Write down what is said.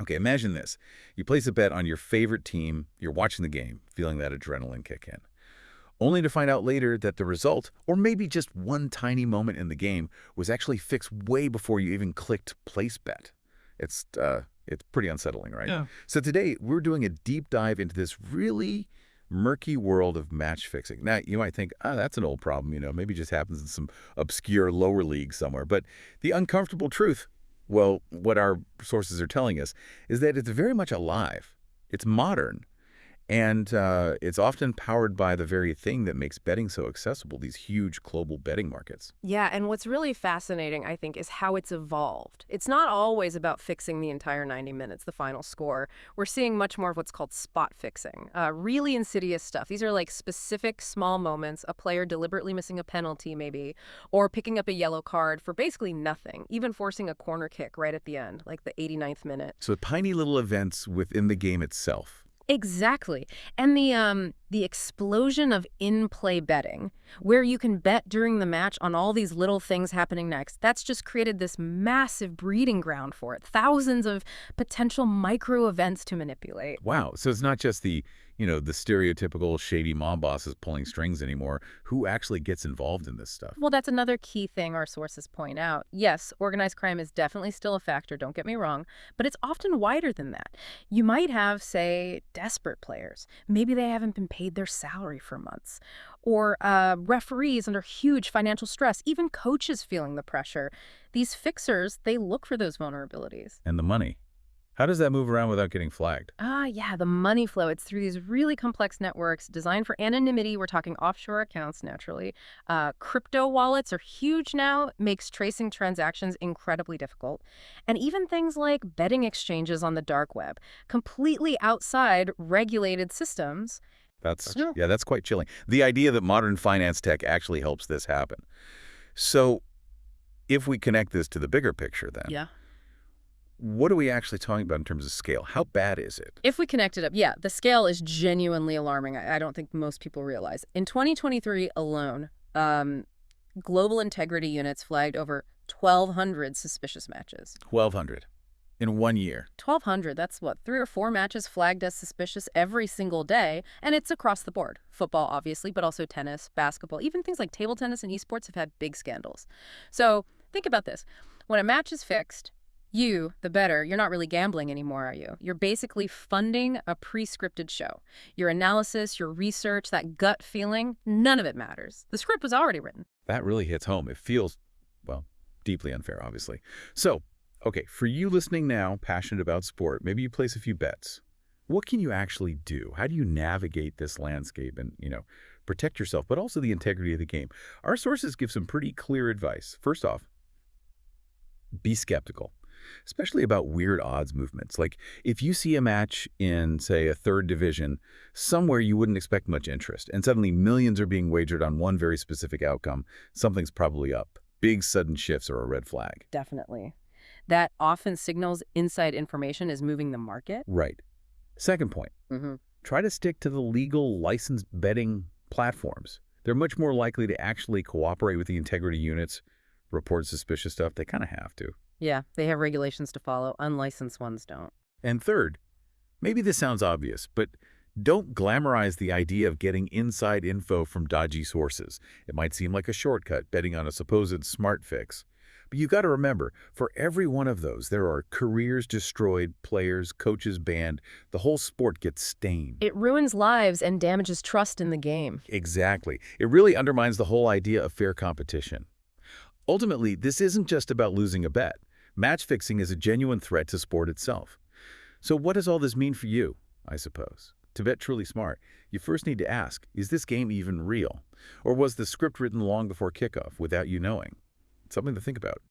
Okay, imagine this. You place a bet on your favorite team, you're watching the game, feeling that adrenaline kick in, only to find out later that the result, or maybe just one tiny moment in the game, was actually fixed way before you even clicked place bet. It's pretty unsettling, right? Yeah. So today, we're doing a deep dive into this really murky world of match fixing. Now, you might think, that's an old problem, maybe it just happens in some obscure lower league somewhere. But the uncomfortable truth, well, what our sources are telling us, is that it's very much alive. It's modern. And it's often powered by the very thing that makes betting so accessible, these huge global betting markets. Yeah, and what's really fascinating, I think, is how it's evolved. It's not always about fixing the entire 90 minutes, the final score. We're seeing much more of what's called spot fixing, really insidious stuff. These are like specific small moments, a player deliberately missing a penalty maybe, or picking up a yellow card for basically nothing, even forcing a corner kick right at the end, like the 89th minute. So tiny little events within the game itself. Exactly. And the explosion of in-play betting, where you can bet during the match on all these little things happening next, that's just created this massive breeding ground for it. Thousands of potential micro events to manipulate. Wow. So it's not just the stereotypical shady mob bosses pulling strings anymore. Who actually gets involved in this stuff? Well, that's another key thing our sources point out. Yes, organized crime is definitely still a factor, don't get me wrong, but it's often wider than that. You might have, say, desperate players. Maybe they haven't been paid their salary for months. Or referees under huge financial stress, even coaches feeling the pressure. These fixers, they look for those vulnerabilities. And the money. How does that move around without getting flagged? Yeah, the money flow. It's through these really complex networks designed for anonymity. We're talking offshore accounts, naturally. Crypto wallets are huge now, makes tracing transactions incredibly difficult. And even things like betting exchanges on the dark web, completely outside regulated systems. That's quite chilling. The idea that modern finance tech actually helps this happen. So if we connect this to the bigger picture then, Yeah. what are we actually talking about in terms of scale? How bad is it? If we connect it up, yeah, the scale is genuinely alarming. I don't think most people realize. In 2023 alone, global integrity units flagged over 1,200 suspicious matches. 1,200 in 1 year. 1,200, that's what, 3 or 4 matches flagged as suspicious every single day, and it's across the board. Football, obviously, but also tennis, basketball, even things like table tennis and esports have had big scandals. So think about this. When a match is fixed, you, the bettor, you're not really gambling anymore, are you? You're basically funding a pre-scripted show. Your analysis, your research, that gut feeling, none of it matters. The script was already written. That really hits home. It feels, well, deeply unfair, obviously. So, okay, for you listening now, passionate about sport, maybe you place a few bets. What can you actually do? How do you navigate this landscape and, protect yourself, but also the integrity of the game? Our sources give some pretty clear advice. First off, be skeptical, especially about weird odds movements. Like if you see a match in, say, a third division, somewhere you wouldn't expect much interest, and suddenly millions are being wagered on one very specific outcome, something's probably up. Big sudden shifts are a red flag. Definitely. That often signals inside information is moving the market. Right. Second point, try to stick to the legal licensed betting platforms. They're much more likely to actually cooperate with the integrity units, report suspicious stuff. They kind of have to. Yeah, they have regulations to follow. Unlicensed ones don't. And third, maybe this sounds obvious, but don't glamorize the idea of getting inside info from dodgy sources. It might seem like a shortcut, betting on a supposed smart fix. But you've got to remember, for every one of those, there are careers destroyed, players, coaches banned. The whole sport gets stained. It ruins lives and damages trust in the game. Exactly. It really undermines the whole idea of fair competition. Ultimately, this isn't just about losing a bet. Match fixing is a genuine threat to sport itself. So what does all this mean for you, I suppose? To bet truly smart, you first need to ask, is this game even real? Or was the script written long before kickoff without you knowing? Something to think about.